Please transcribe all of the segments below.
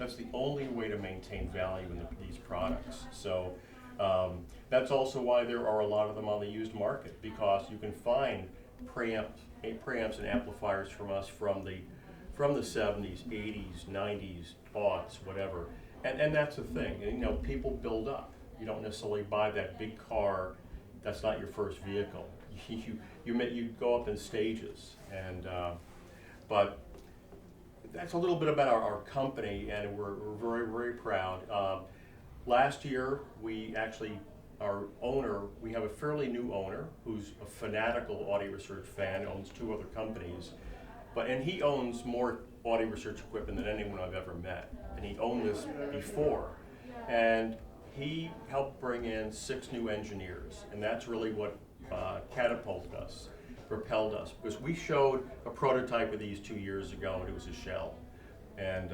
That's the only way to maintain value in these products. So that's also why there are a lot of them on the used market, because you can find preamps and amplifiers from us from the 70s, 80s, 90s, aughts, whatever. And that's the thing. You know, people build up. You don't necessarily buy that big car. That's not your first vehicle. You go up in stages, and but that's a little bit about our company, and we're very, very proud. Last year, our owner, we have a fairly new owner who's a fanatical Audio Research fan, owns 2 other companies, and he owns more Audio Research equipment than anyone I've ever met, and he owned this before. And he helped bring in 6 new engineers, and that's really what catapulted us, propelled us, because we showed a prototype of these 2 years ago, and it was a shell. And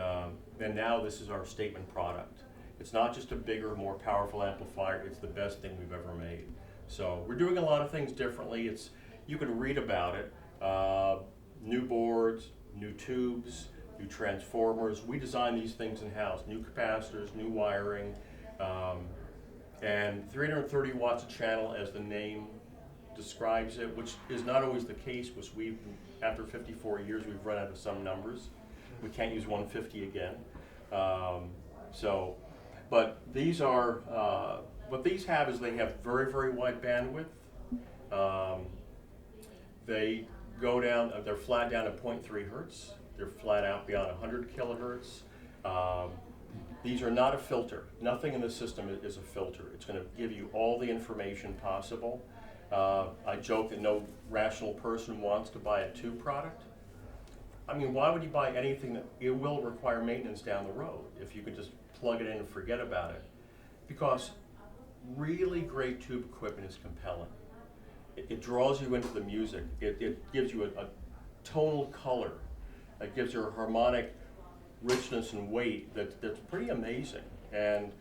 now this is our statement product. It's not just a bigger, more powerful amplifier, it's the best thing we've ever made. So we're doing a lot of things differently. You can read about it. New boards, new tubes, new transformers. We design these things in-house. New capacitors, new wiring, and 330 watts a channel, as the name describes it, which is not always the case, because after 54 years, we've run out of some numbers. We can't use 150 again. But these are, what these have is they have very, very wide bandwidth. They go down, they're flat down at 0.3 hertz. They're flat out beyond 100 kilohertz. These are not a filter. Nothing in the system is a filter. It's going to give you all the information possible. I joke that no rational person wants to buy a tube product. I mean, why would you buy anything that it will require maintenance down the road if you could just plug it in and forget about it? Because really great tube equipment is compelling. It draws you into the music. It gives you a tonal color. It gives you a harmonic richness and weight that's pretty amazing. And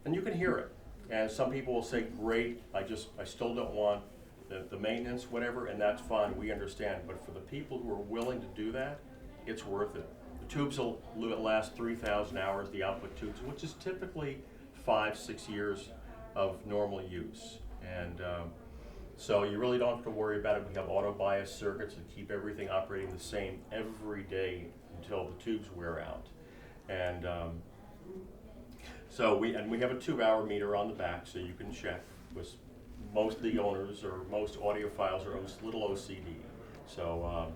you can hear it. And some people will say, great, I still don't want the maintenance, whatever, and that's fine, we understand. But for the people who are willing to do that, it's worth it. The tubes will last 3,000 hours, the output tubes, which is typically 5-6 years of normal use. And so you really don't have to worry about it. We have auto bias circuits that keep everything operating the same every day until the tubes wear out. And so we have a 2-hour meter on the back, so you can check. With most of the owners or most audiophiles are a little OCD. So,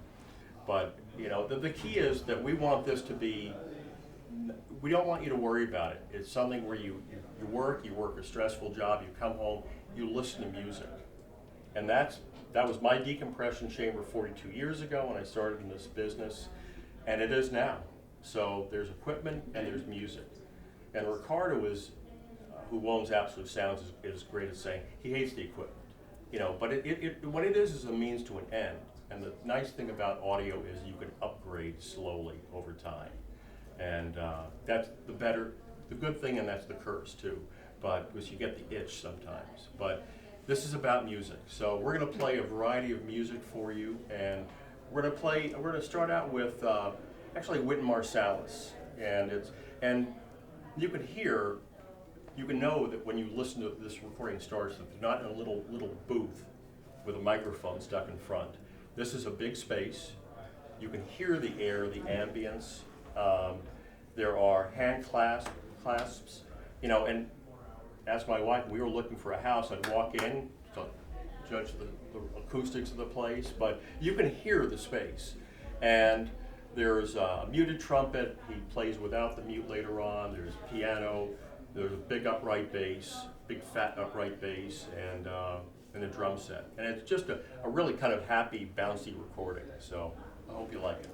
but you know, the key is that we want this to be. We don't want you to worry about it. It's something where you work a stressful job, you come home, you listen to music. And that was my decompression chamber 42 years ago when I started in this business, and it is now. So there's equipment and there's music. And Ricardo who owns Absolute Sounds, is great at saying he hates the equipment. You know, but what it is a means to an end. And the nice thing about audio is you can upgrade slowly over time. And that's the good thing, and that's the curse too. But because you get the itch sometimes. But this is about music. So we're going to play a variety of music for you, and we're going to start out with actually Wynton Marsalis, and you can know that when you listen to this recording starts that they're not in a little booth with a microphone stuck in front. This is a big space. You can hear the air, the ambience. There are hand clasps, you know, and ask my wife, we were looking for a house, I'd walk in to judge the acoustics of the place, but you can hear the space. And there's a muted trumpet, he plays without the mute later on, there's piano, there's a big upright bass, big fat upright bass, and a drum set. And it's just a really kind of happy, bouncy recording, so I hope you like it.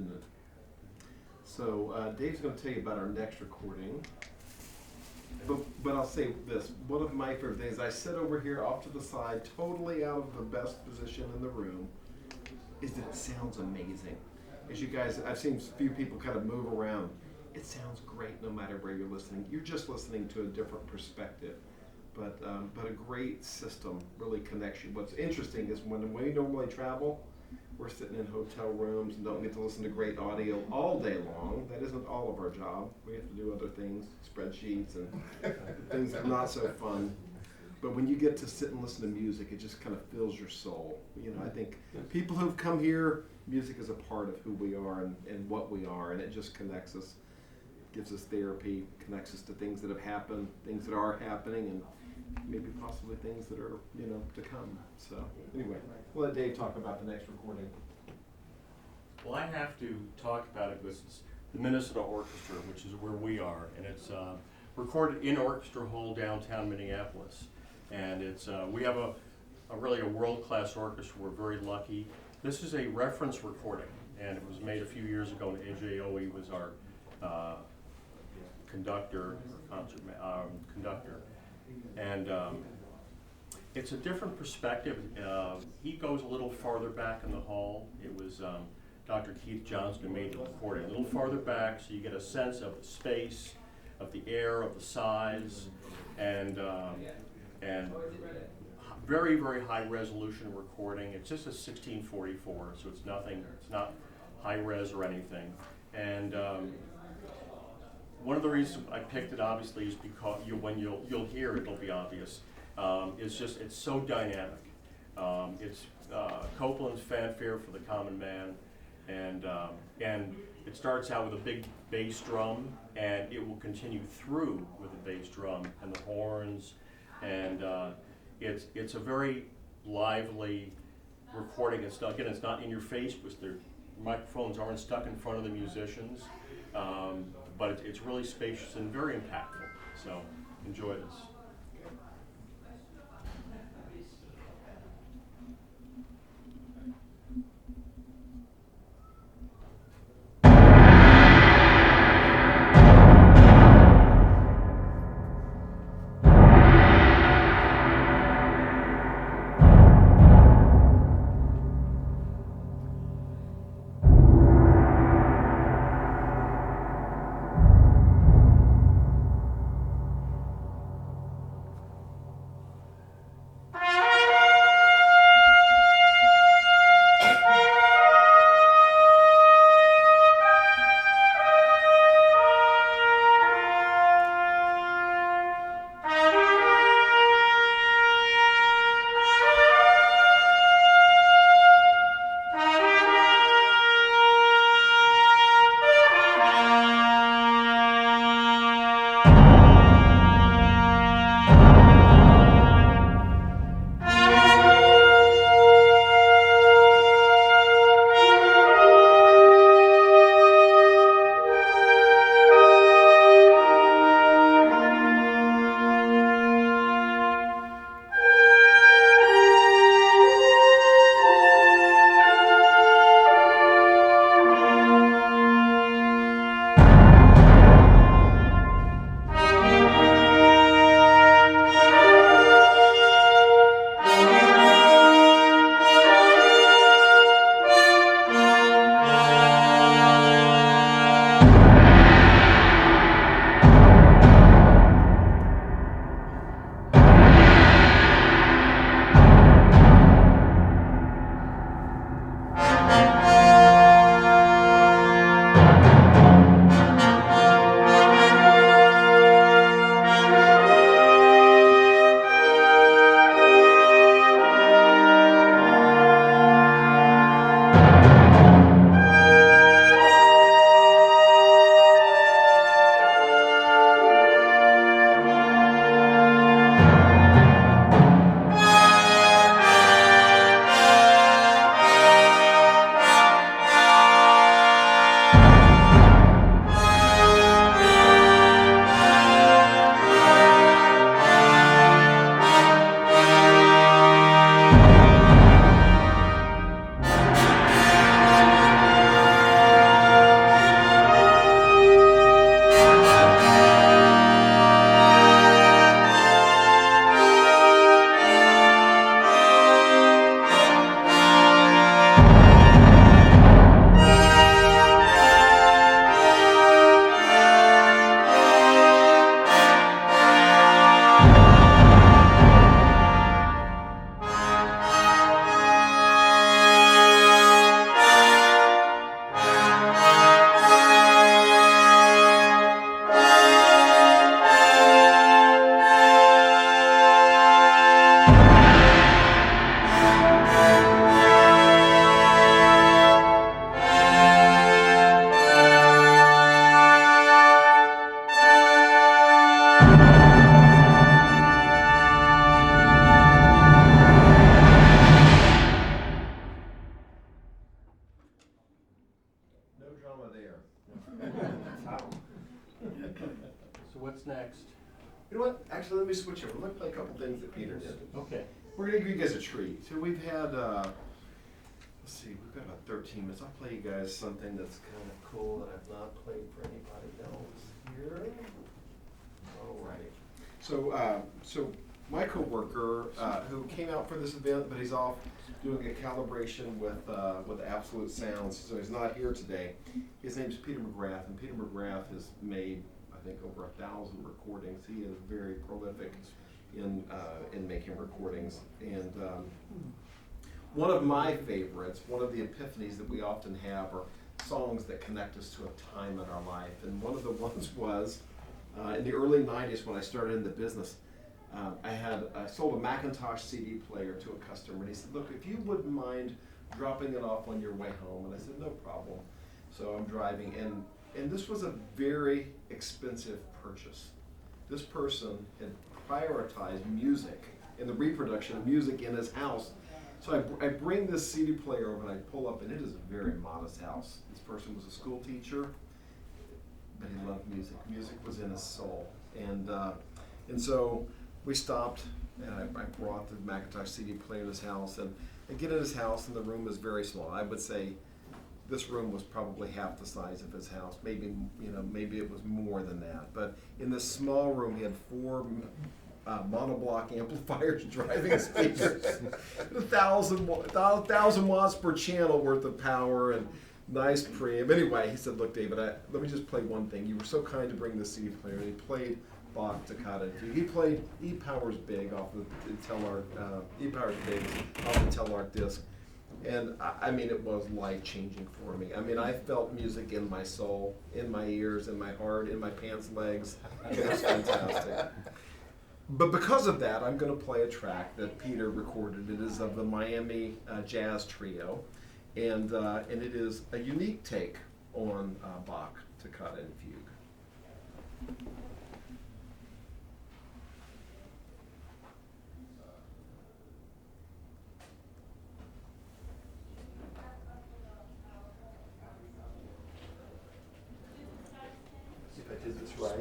didn't it? So Dave's going to tell you about our next recording. But I'll say this, one of my favorite things, I sit over here off to the side, totally out of the best position in the room, is that it sounds amazing. As you guys, I've seen a few people kind of move around. It sounds great no matter where you're listening. You're just listening to a different perspective. But a great system really connects you. What's interesting is when we normally travel, we're sitting in hotel rooms and don't get to listen to great audio all day long. That isn't all of our job. We have to do other things, spreadsheets and things that are not so fun. But when you get to sit and listen to music, it just kind of fills your soul. You know, I think people who've come here, music is a part of who we are and what we are, and it just connects us, gives us therapy, connects us to things that have happened, things that are happening, and maybe possibly things that are, you know, to come. So anyway, we'll let Dave talk about the next recording. Well, I have to talk about it because it's the Minnesota Orchestra, which is where we are, and it's recorded in Orchestra Hall, downtown Minneapolis. And it's we have a really a world-class orchestra. We're very lucky. This is a reference recording, and it was made a few years ago, and AJOE was our conductor. And it's a different perspective. He goes a little farther back in the hall. It was Dr. Keith Johnston who made the recording. A little farther back so you get a sense of the space, of the air, of the size, and very, very high resolution recording. It's just a 1644, so it's nothing, it's not high res or anything. And one of the reasons I picked it, obviously, is because when you'll hear it, it'll be obvious. It's so dynamic. It's Copeland's Fanfare for the Common Man, and it starts out with a big bass drum, and it will continue through with a bass drum and the horns, and it's a very lively recording. It's not in your face because the microphones aren't stuck in front of the musicians. But it's really spacious and very impactful. So enjoy this. You know what? Actually, let me switch over. Let me play a couple things that Peter did. Okay. We're gonna give you guys a treat. So we've had, let's see, we've got about 13 minutes. I'll play you guys something that's kind of cool that I've not played for anybody else here. All right. So my coworker, who came out for this event, but he's off doing a calibration with Absolute Sounds, so he's not here today. His name's Peter McGrath, and Peter McGrath has made, I think, over 1,000 recordings. He is very prolific in making recordings, and one of my favorites, one of the epiphanies that we often have, are songs that connect us to a time in our life. And one of the ones was in the early 90s when I started in the business. I sold a Macintosh CD player to a customer, and he said, "Look, if you wouldn't mind dropping it off on your way home." And I said, "No problem." So I'm driving, and this was a very expensive purchase. This person had prioritized music and the reproduction of music in his house. So I bring this CD player over and I pull up, and it is a very modest house. This person was a school teacher, but he loved music. Music was in his soul. And so we stopped, and I brought the Macintosh CD player in his house, and I get in his house, and the room is very small. I would say this room was probably half the size of his house. Maybe it was more than that. But in this small room, he had 4 monoblock amplifiers driving speakers, 1,000 watts per channel worth of power, and nice preamp. Anyway, he said, "Look, David, let me just play one thing. You were so kind to bring the CD player." And he played Bach Toccata and Fugue. He played E Power's Big off the Telart, off the Telart disc. And I mean, it was life-changing for me. I mean, I felt music in my soul, in my ears, in my heart, in my pants legs. It was fantastic. But because of that, I'm going to play a track that Peter recorded. It is of the Miami Jazz Trio, and it is a unique take on Bach Toccata and Fugue. If I did this right.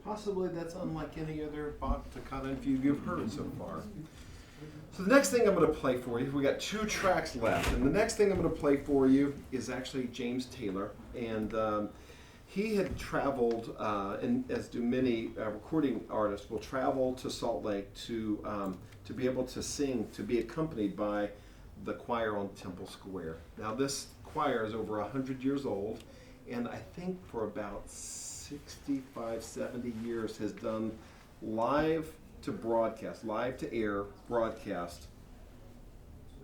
Possibly that's unlike any other Bach toccata you've heard so far. So the next thing I'm going to play for you, we got 2 tracks left, and the next thing I'm going to play for you is actually James Taylor, and he had traveled, and as do many recording artists, will travel to Salt Lake to be able to sing, to be accompanied by the choir on Temple Square. Now this choir is over 100 years old, and I think for about 65, 70 years has done live to broadcast, live to air broadcast,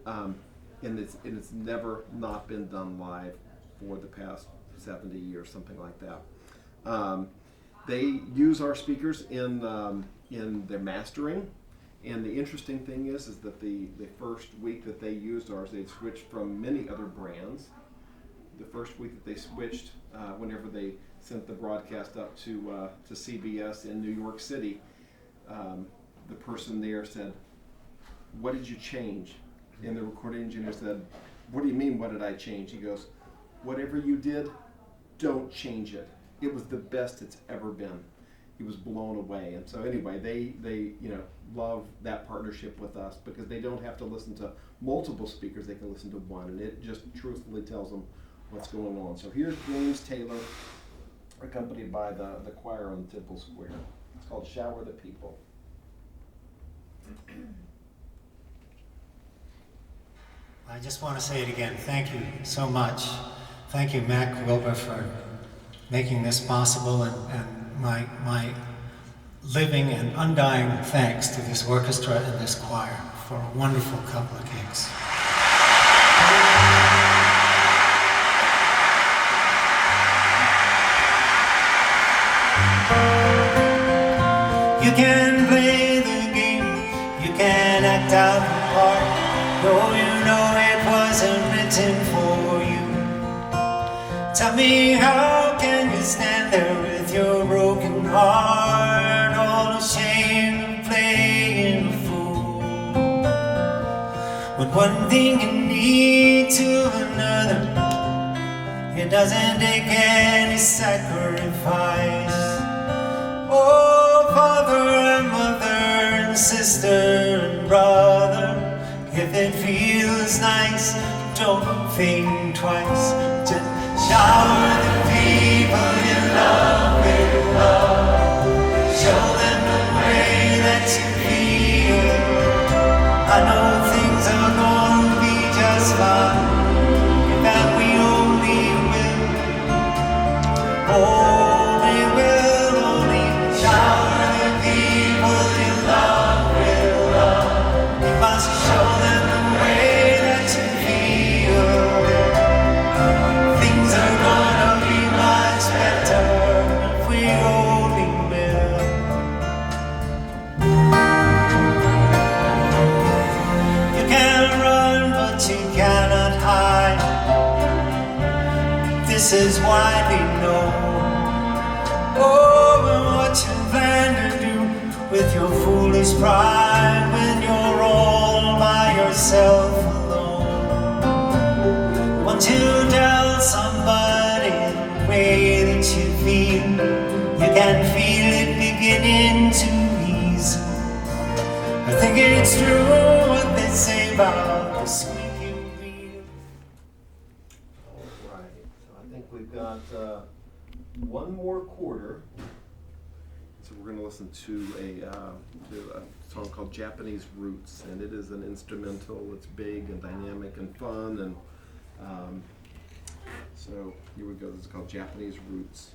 and it's never not been done live for the past 70 years, something like that. They use our speakers in their mastering, and the interesting thing is that the first week that they used ours, they switched from many other brands. The first week that they switched, whenever they sent the broadcast up to CBS in New York City, the person there said, "What did you change?" And the recording engineer said, "What do you mean, what did I change?" He goes, "Whatever you did, don't change it. It was the best it's ever been." He was blown away. And so anyway, they love that partnership with us because they don't have to listen to multiple speakers, they can listen to one, and it just truthfully tells them what's going on. So here's James Taylor, accompanied by the choir on Temple Square. It's called Shower the People. I just want to say it again. Thank you so much. Thank you, Mac Wilbur, for making this possible, and my living and undying thanks to this orchestra and this choir for a wonderful couple of gigs. You can play the game, you can act out the part, though you know it wasn't written for you. Tell me, how can you stand there with your broken heart, all ashamed of playing a fool, when one thing can lead to another, it doesn't take any sacrifice. Oh, father and mother and sister and brother, if it feels nice, don't think twice. Just shower the people you love with love. Show them the way that you feel. I know things are gonna be just fine, that we only will. Only will, only shower the people you love with love. You must show them the way that you feel. Things are gonna be much better if we only will. You can run, but you cannot hide. This is widely known. Oh, and what you plan to do with your foolish pride when you're all by yourself alone. Won't you tell somebody the way that you feel? You can feel it beginning to ease. I think it's true what they say about the squeaking wheel. All right, so I think we've got one more quarter. So we're going to listen to a song called Japanese Roots, and it is an instrumental. It's big and dynamic and fun, and so here we go. This is called Japanese Roots.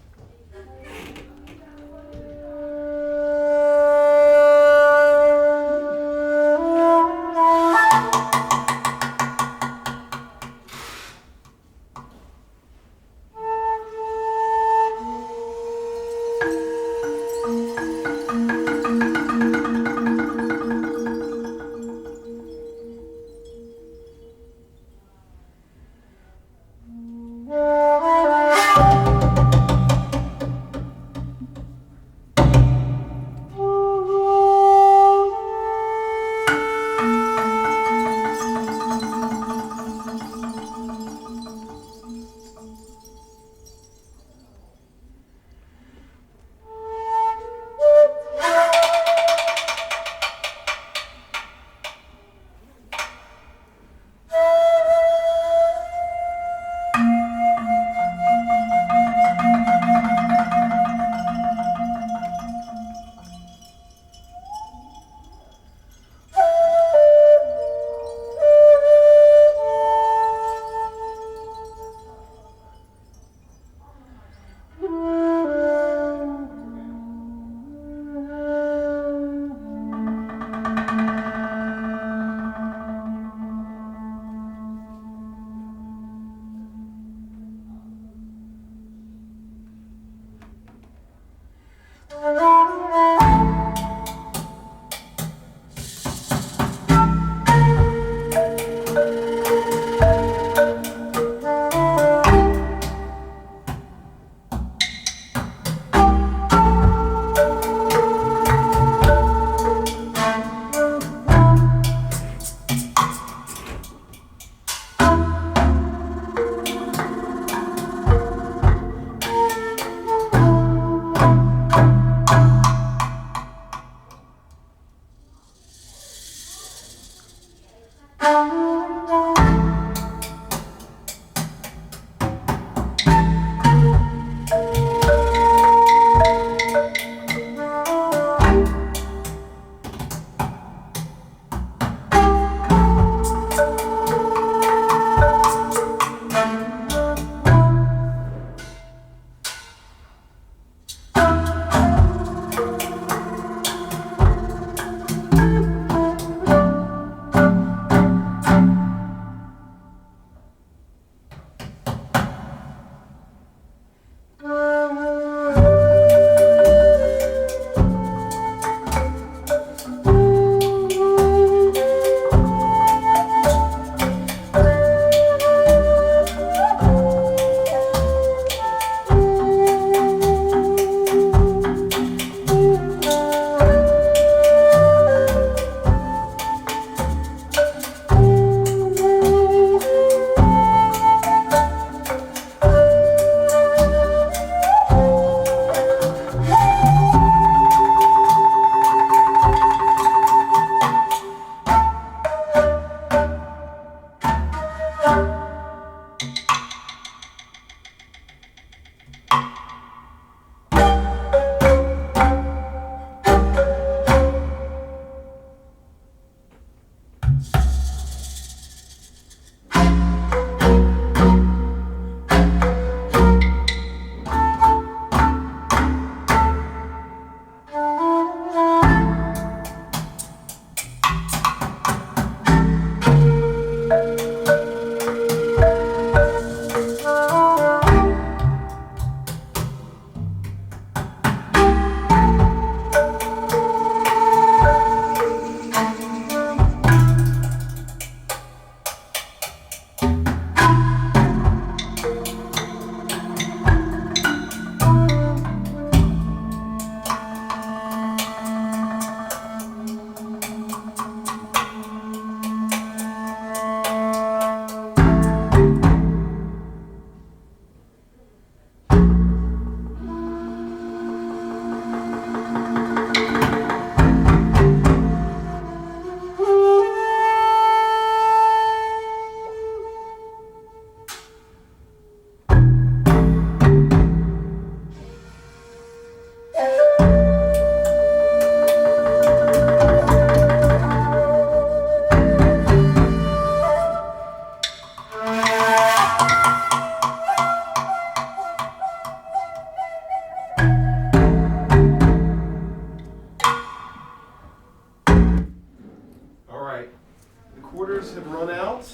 run out.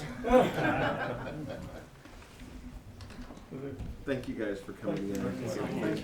Thank you guys for coming in.